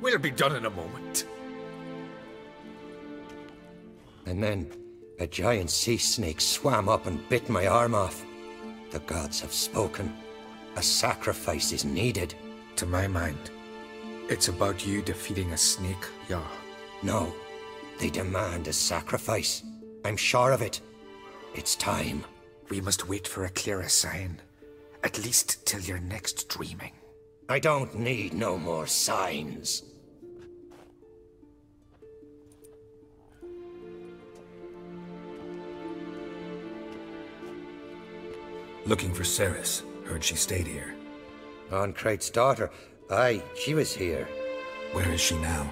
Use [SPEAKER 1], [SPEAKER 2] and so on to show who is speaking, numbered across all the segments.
[SPEAKER 1] We'll be done in a moment.
[SPEAKER 2] And then, a giant sea snake swam up and bit my arm off. The gods have spoken. A sacrifice is needed.
[SPEAKER 1] To my mind, it's about you defeating a snake, Jarl.
[SPEAKER 2] No, they demand a sacrifice. I'm sure of it. It's time.
[SPEAKER 1] We must wait for a clearer sign. At least till your next dreaming.
[SPEAKER 2] I don't need no more signs.
[SPEAKER 3] Looking for Triss. Heard she stayed here.
[SPEAKER 2] On Crate's daughter. Aye, she was here.
[SPEAKER 3] Where is she now?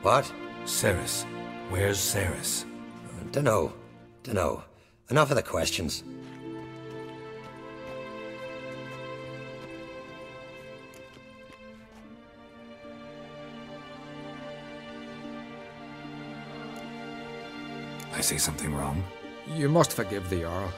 [SPEAKER 2] What?
[SPEAKER 3] Triss. Where's Triss?
[SPEAKER 2] Dunno. Enough of the questions.
[SPEAKER 3] I say something wrong?
[SPEAKER 1] You must forgive the Jarl.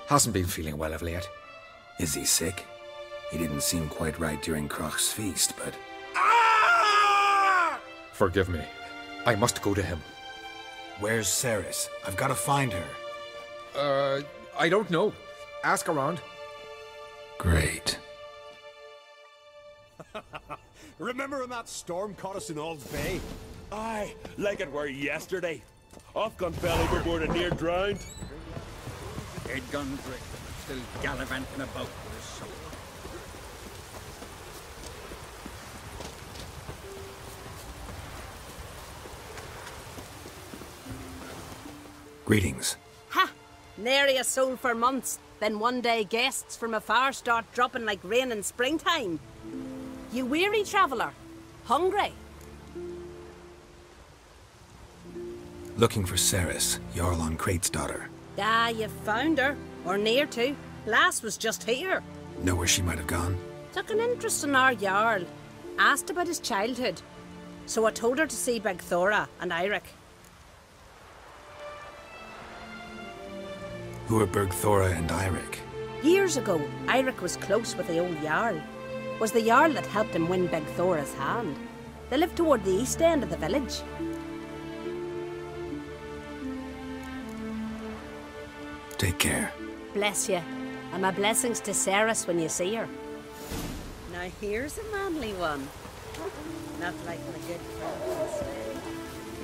[SPEAKER 1] Hasn't been feeling well of late.
[SPEAKER 3] Is he sick? He didn't seem quite right during Crach's feast, but...
[SPEAKER 1] Forgive me. I must go to him.
[SPEAKER 3] Where's Triss? I've got to find her.
[SPEAKER 1] I don't know. Ask around.
[SPEAKER 3] Great.
[SPEAKER 4] Remember when that storm caught us in Elves Bay?
[SPEAKER 5] Aye, like it were yesterday. Off gone fell overboard and near drowned.
[SPEAKER 6] Head gun Drake, still gallivanting about with his soul.
[SPEAKER 3] Greetings.
[SPEAKER 7] Ha! Nary a soul for months. Then one day guests from afar start dropping like rain in springtime. You weary traveller? Hungry?
[SPEAKER 3] Looking for Triss, Jarl on Crate's daughter.
[SPEAKER 7] Ah, you found her. Or near to. Lass was just here.
[SPEAKER 3] Know where she might have gone?
[SPEAKER 7] Took an interest in our Jarl. Asked about his childhood. So I told her to see Begthora and Eirik.
[SPEAKER 3] Who are Bergthora and Eirik?
[SPEAKER 7] Years ago, Eirik was close with the old Jarl. Was the Jarl that helped him win Begthora's hand. They lived toward the east end of the village.
[SPEAKER 3] Take care.
[SPEAKER 7] Bless you. And my blessings to Triss when you see her. Now here's a manly one. Not like my good friend.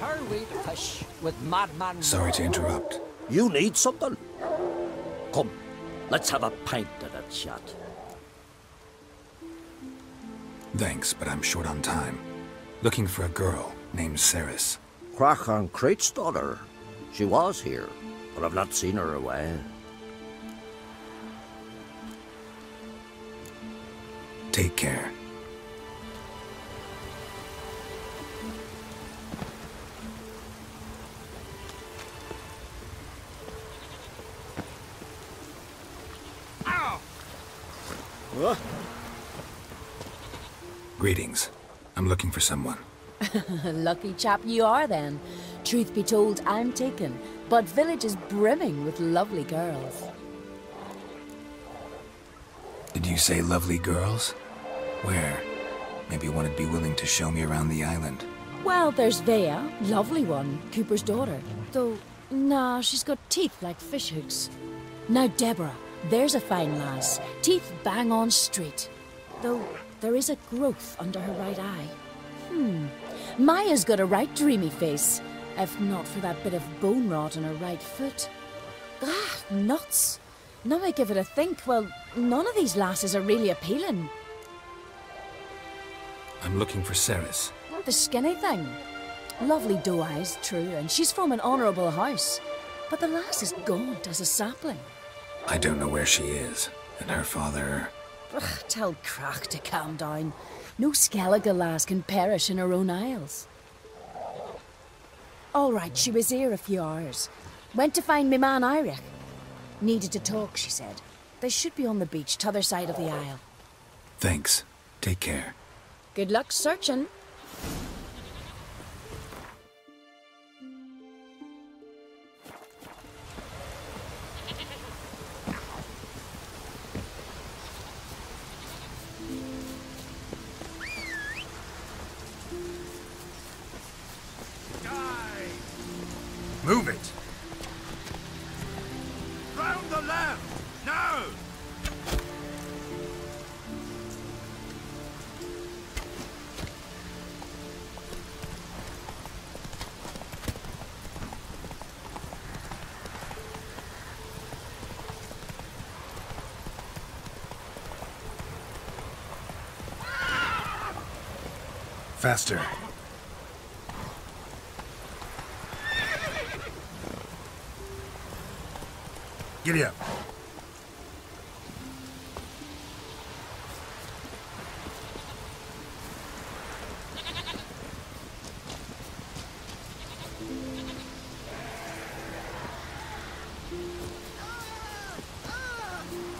[SPEAKER 8] Her way to fish with madman.
[SPEAKER 3] Sorry to interrupt.
[SPEAKER 8] You need something? Come, let's have a pint at that shot.
[SPEAKER 3] Thanks, but I'm short on time. Looking for a girl named Triss.
[SPEAKER 8] Crach on Crate's daughter. She was here, but I've not seen her a while.
[SPEAKER 3] Take care.
[SPEAKER 8] What?
[SPEAKER 3] Greetings. I'm looking for someone.
[SPEAKER 9] Lucky chap you are then. Truth be told, I'm taken, but village is brimming with lovely girls.
[SPEAKER 3] Did you say lovely girls? Where? Maybe one would be willing to show me around the island.
[SPEAKER 9] Well, there's Vea, lovely one, Cooper's daughter. Though, nah, she's got teeth like fishhooks. Now Deborah, there's a fine lass, teeth bang on straight. Though, there is a growth under her right eye. Maya's got a right dreamy face, if not for that bit of bone rot in her right foot. Ah, nuts. Now I give it a think, well, none of these lasses are really appealing.
[SPEAKER 3] I'm looking for Triss.
[SPEAKER 9] The skinny thing. Lovely doe eyes, true, and she's from an honourable house. But the lass is gaunt as a sapling.
[SPEAKER 3] I don't know where she is, and her father...
[SPEAKER 9] Ugh, tell Crach to calm down. No Skellige lass can perish in her own isles. All right, she was here a few hours. Went to find me man Eirik. Needed to talk, she said. They should be on the beach, t'other side of the isle.
[SPEAKER 3] Thanks. Take care.
[SPEAKER 9] Good luck searching.
[SPEAKER 3] Move it!
[SPEAKER 4] Round the left! Now!
[SPEAKER 3] Faster. Giddy up.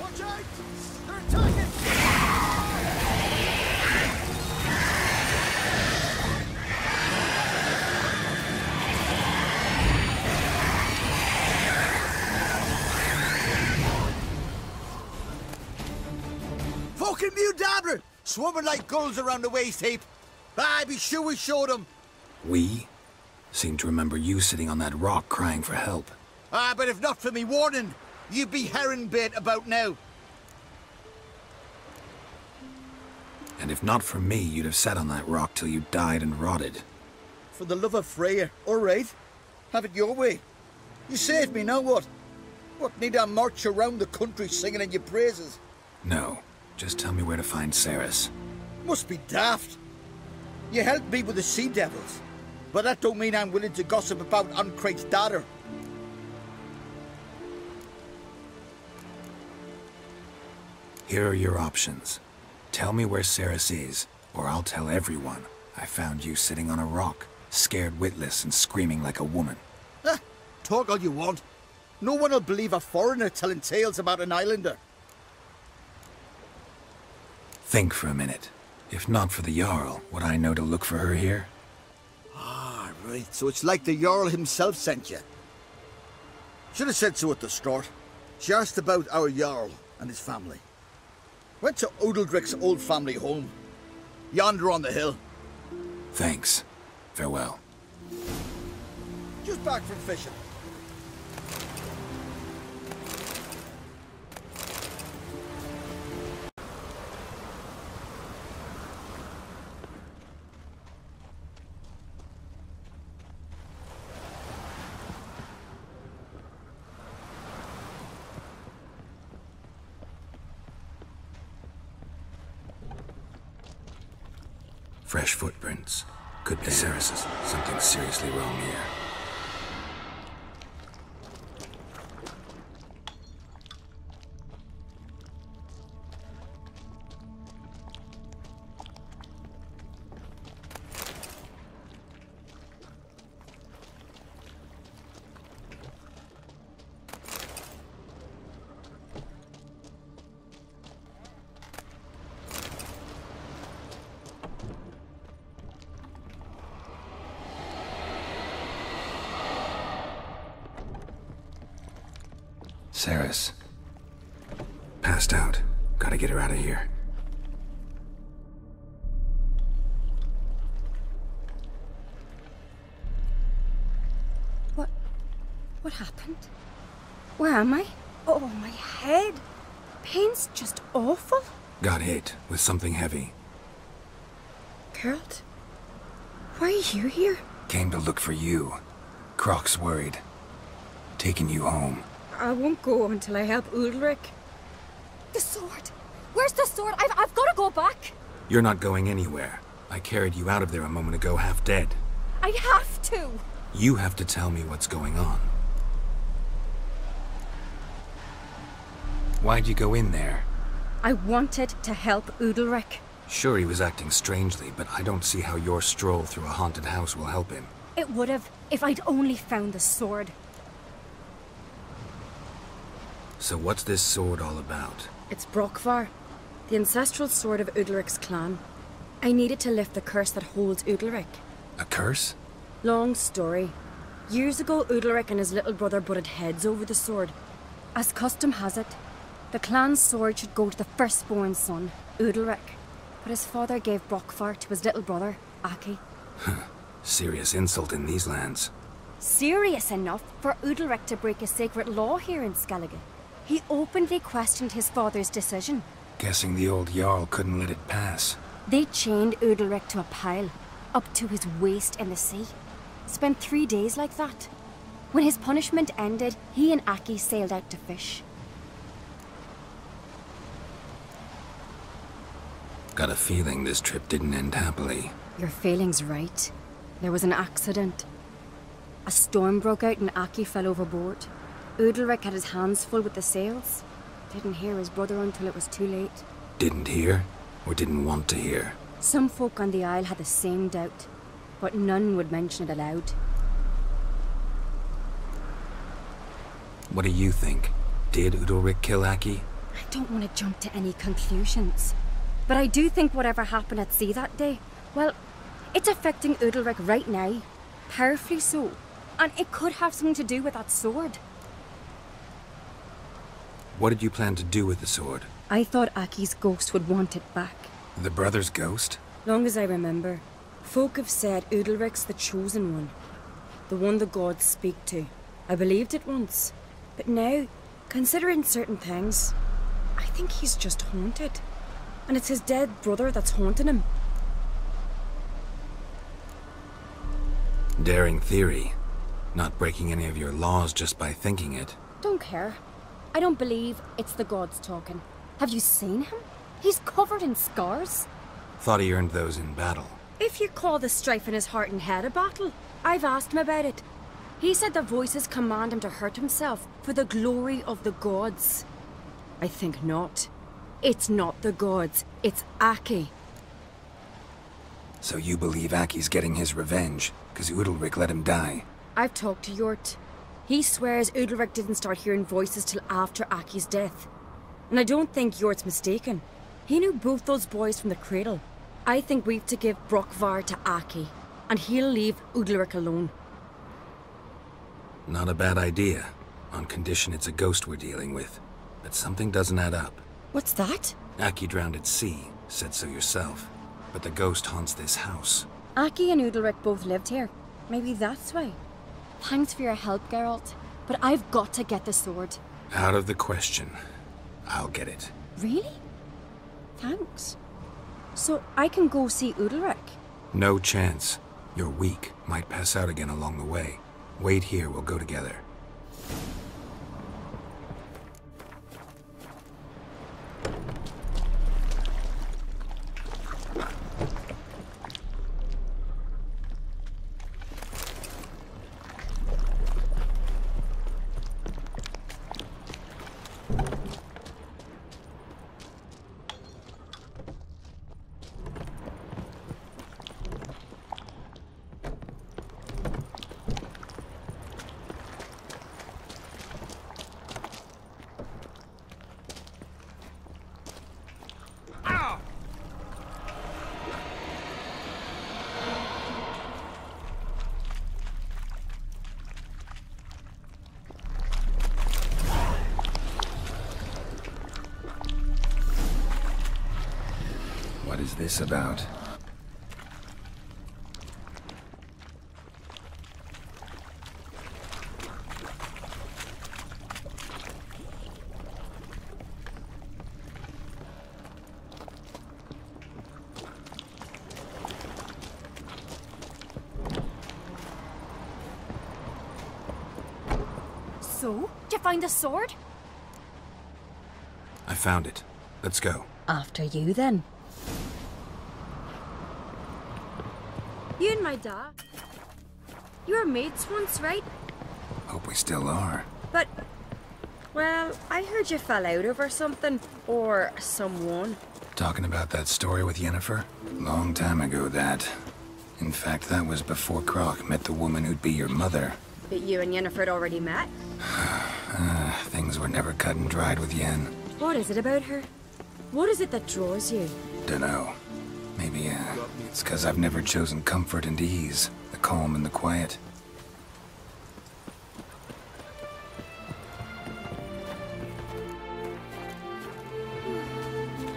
[SPEAKER 4] Watch out! They're attacking!
[SPEAKER 10] Fucking mutating! Swarming like gulls around the waist heap. Ah, be sure we showed them.
[SPEAKER 3] We? Seem to remember you sitting on that rock crying for help.
[SPEAKER 10] Ah, but if not for me warning, you'd be herring bait about now.
[SPEAKER 3] And if not for me, you'd have sat on that rock till you died and rotted.
[SPEAKER 10] For the love of Freya, all right. Have it your way. You saved me, now what? What, need I march around the country singing in your praises?
[SPEAKER 3] No, just tell me where to find Ceres.
[SPEAKER 10] Must be daft. You helped me with the sea devils, but that don't mean I'm willing to gossip about Uncrate's daughter.
[SPEAKER 3] Here are your options. Tell me where Ceres is, or I'll tell everyone I found you sitting on a rock, scared witless and screaming like a woman.
[SPEAKER 10] Ah, talk all you want. No one will believe a foreigner telling tales about an islander.
[SPEAKER 3] Think for a minute. If not for the Jarl, would I know to look for her here?
[SPEAKER 10] Ah, right. So it's like the Jarl himself sent you. Should have said so at the start. She asked about our Jarl and his family. Went to Odildric's old family home. Yonder on the hill.
[SPEAKER 3] Thanks. Farewell.
[SPEAKER 10] Just back from fishing.
[SPEAKER 3] Fresh footprints. Could be Ceres's. Something seriously wrong here. Ceres. Passed out. Gotta get her out of here.
[SPEAKER 11] What happened? Where am I? Oh, my head. Pain's just awful.
[SPEAKER 3] Got hit with something heavy.
[SPEAKER 11] Geralt? Why are you here?
[SPEAKER 3] Came to look for you. Croc's worried. Taking you home.
[SPEAKER 11] I won't go until I help Ulrich. The sword! Where's the sword? I've got to go back!
[SPEAKER 3] You're not going anywhere. I carried you out of there a moment ago half dead.
[SPEAKER 11] I have to!
[SPEAKER 3] You have to tell me what's going on. Why'd you go in there?
[SPEAKER 11] I wanted to help Ulrich.
[SPEAKER 3] Sure, he was acting strangely, but I don't see how your stroll through a haunted house will help him.
[SPEAKER 11] It would have, if I'd only found the sword.
[SPEAKER 3] So what's this sword all about?
[SPEAKER 11] It's Brokvar, the ancestral sword of Udalric's clan. I needed to lift the curse that holds Udalric.
[SPEAKER 3] A curse?
[SPEAKER 11] Long story. Years ago, Udalric and his little brother butted heads over the sword. As custom has it, the clan's sword should go to the firstborn son, Udalric. But his father gave Brokvar to his little brother, Aki.
[SPEAKER 3] Serious insult in these lands.
[SPEAKER 11] Serious enough for Udalric to break a sacred law here in Skellige. He openly questioned his father's decision.
[SPEAKER 3] Guessing the old Jarl couldn't let it pass.
[SPEAKER 11] They chained Udalric to a pile, up to his waist in the sea. Spent 3 days like that. When his punishment ended, he and Aki sailed out to fish.
[SPEAKER 3] Got a feeling this trip didn't end happily.
[SPEAKER 11] Your feeling's right. There was an accident. A storm broke out and Aki fell overboard. Udalric had his hands full with the sails. Didn't hear his brother until it was too late.
[SPEAKER 3] Didn't hear? Or didn't want to hear?
[SPEAKER 11] Some folk on the Isle had the same doubt, but none would mention it aloud.
[SPEAKER 3] What do you think? Did Udalric kill Aki?
[SPEAKER 11] I don't want to jump to any conclusions. But I do think whatever happened at sea that day, well, it's affecting Udalric right now. Powerfully so. And it could have something to do with that sword.
[SPEAKER 3] What did you plan to do with the sword?
[SPEAKER 11] I thought Aki's ghost would want it back.
[SPEAKER 3] The brother's ghost?
[SPEAKER 11] Long as I remember, folk have said Udalric's the chosen one. The one the gods speak to. I believed it once. But now, considering certain things, I think he's just haunted. And it's his dead brother that's haunting him.
[SPEAKER 3] Daring theory. Not breaking any of your laws just by thinking it.
[SPEAKER 11] Don't care. I don't believe it's the gods talking. Have you seen him? He's covered in scars.
[SPEAKER 3] Thought he earned those in battle.
[SPEAKER 11] If you call the strife in his heart and head a battle, I've asked him about it. He said the voices command him to hurt himself for the glory of the gods. I think not. It's not the gods, it's Aki.
[SPEAKER 3] So you believe Aki's getting his revenge, because Udalric let him die?
[SPEAKER 11] I've talked to Yort. He swears Udalric didn't start hearing voices till after Aki's death. And I don't think Yort's mistaken. He knew both those boys from the cradle. I think we've to give Brokvar to Aki, and he'll leave Udalric alone.
[SPEAKER 3] Not a bad idea, on condition it's a ghost we're dealing with. But something doesn't add up.
[SPEAKER 11] What's that?
[SPEAKER 3] Aki drowned at sea, said so yourself. But the ghost haunts this house.
[SPEAKER 11] Aki and Udalric both lived here. Maybe that's why. Thanks for your help, Geralt. But I've got to get the sword.
[SPEAKER 3] Out of the question. I'll get it.
[SPEAKER 11] Really? Thanks. So I can go see Udalric?
[SPEAKER 3] No chance. You're weak. Might pass out again along the way. Wait here, we'll go together. What is this about?
[SPEAKER 11] So, did you find the sword?
[SPEAKER 3] I found it. Let's go.
[SPEAKER 11] After you, then. You and my dad. You were mates once, right?
[SPEAKER 3] Hope we still are.
[SPEAKER 11] But, well, I heard you fell out over something. Or someone.
[SPEAKER 3] Talking about that story with Yennefer? Long time ago, that. In fact, that was before Croc met the woman who'd be your mother.
[SPEAKER 11] But you and Yennefer had already met?
[SPEAKER 3] Things were never cut and dried with Yen.
[SPEAKER 11] What is it about her? What is it that draws you?
[SPEAKER 3] Dunno. Maybe, it's 'cause I've never chosen comfort and ease. The calm and the quiet.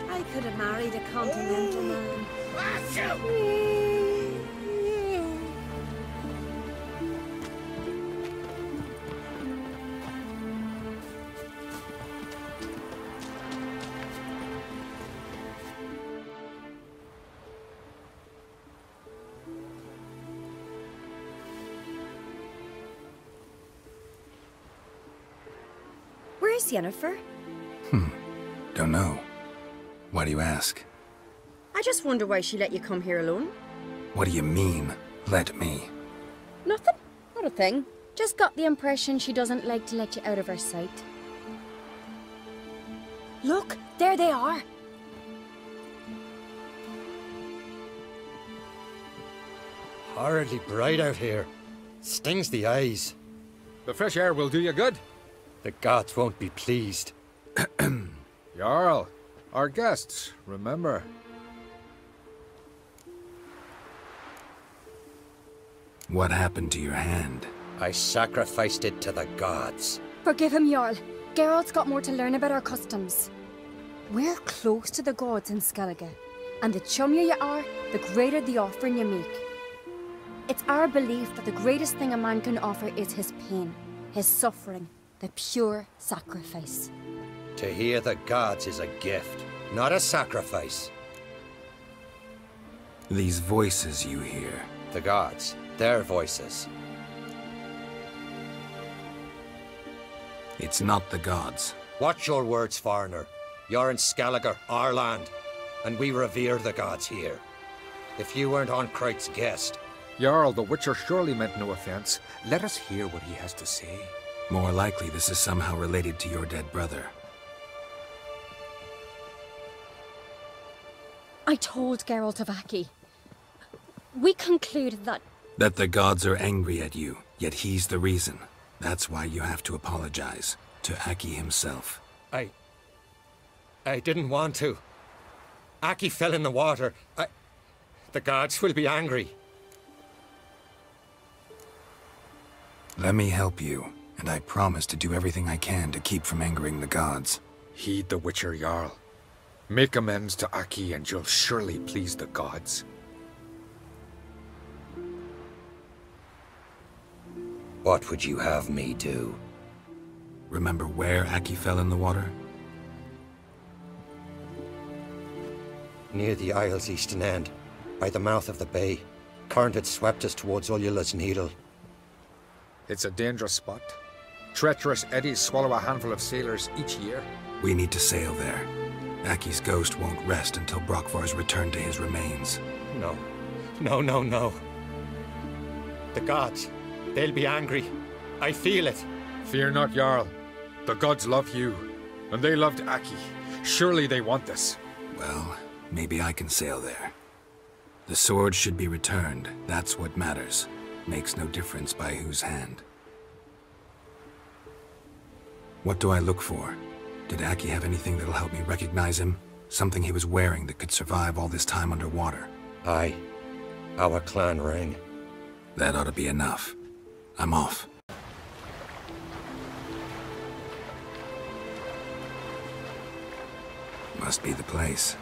[SPEAKER 7] I could have married a continental man.
[SPEAKER 11] Where's Yennefer?
[SPEAKER 3] Don't know. Why do you ask?
[SPEAKER 11] I just wonder why she let you come here alone.
[SPEAKER 3] What do you mean, let me?
[SPEAKER 11] Nothing. Not a thing. Just got the impression she doesn't like to let you out of her sight. Look, there they are.
[SPEAKER 2] Horridly bright out here. Stings the eyes.
[SPEAKER 12] The fresh air will do you good.
[SPEAKER 2] The gods won't be pleased.
[SPEAKER 12] Jarl, our guests, remember.
[SPEAKER 3] What happened to your hand?
[SPEAKER 2] I sacrificed it to the gods.
[SPEAKER 11] Forgive him, Jarl. Geralt's got more to learn about our customs. We're close to the gods in Skellige, and the chummier you are, the greater the offering you make. It's our belief that the greatest thing a man can offer is his pain, his suffering, the pure sacrifice.
[SPEAKER 2] To hear the gods is a gift, not a sacrifice.
[SPEAKER 3] These voices you hear.
[SPEAKER 2] The gods, their voices.
[SPEAKER 3] It's not the gods.
[SPEAKER 2] Watch your words, foreigner. You're in Skellige, our land, and we revere the gods here. If you weren't on Kright's guest...
[SPEAKER 12] Jarl, the Witcher surely meant no offense. Let us hear what he has to say.
[SPEAKER 3] More likely this is somehow related to your dead brother.
[SPEAKER 11] I told Geralt of Aki. We concluded that...
[SPEAKER 3] That the gods are angry at you, yet he's the reason. That's why you have to apologize. To Aki himself.
[SPEAKER 2] I didn't want to. Aki fell in the water. The gods will be angry.
[SPEAKER 3] Let me help you, and I promise to do everything I can to keep from angering the gods.
[SPEAKER 12] Heed the Witcher, Jarl. Make amends to Aki and you'll surely please the gods.
[SPEAKER 2] What would you have me do?
[SPEAKER 3] Remember where Aki fell in the water?
[SPEAKER 2] Near the Isle's eastern end, by the mouth of the bay. Current had swept us towards Ullula's Needle.
[SPEAKER 12] It's a dangerous spot. Treacherous eddies swallow a handful of sailors each year.
[SPEAKER 3] We need to sail there. Aki's ghost won't rest until Brokvar's returned to his remains.
[SPEAKER 2] No. No. The gods, they'll be angry. I feel it.
[SPEAKER 12] Fear not, Jarl. The gods love you, and they loved Aki. Surely they want this.
[SPEAKER 3] Well, maybe I can sail there. The sword should be returned. That's what matters. Makes no difference by whose hand. What do I look for? Did Aki have anything that'll help me recognize him? Something he was wearing that could survive all this time underwater?
[SPEAKER 2] Aye. Our clan ring.
[SPEAKER 3] That ought to be enough. I'm off. Must be the place.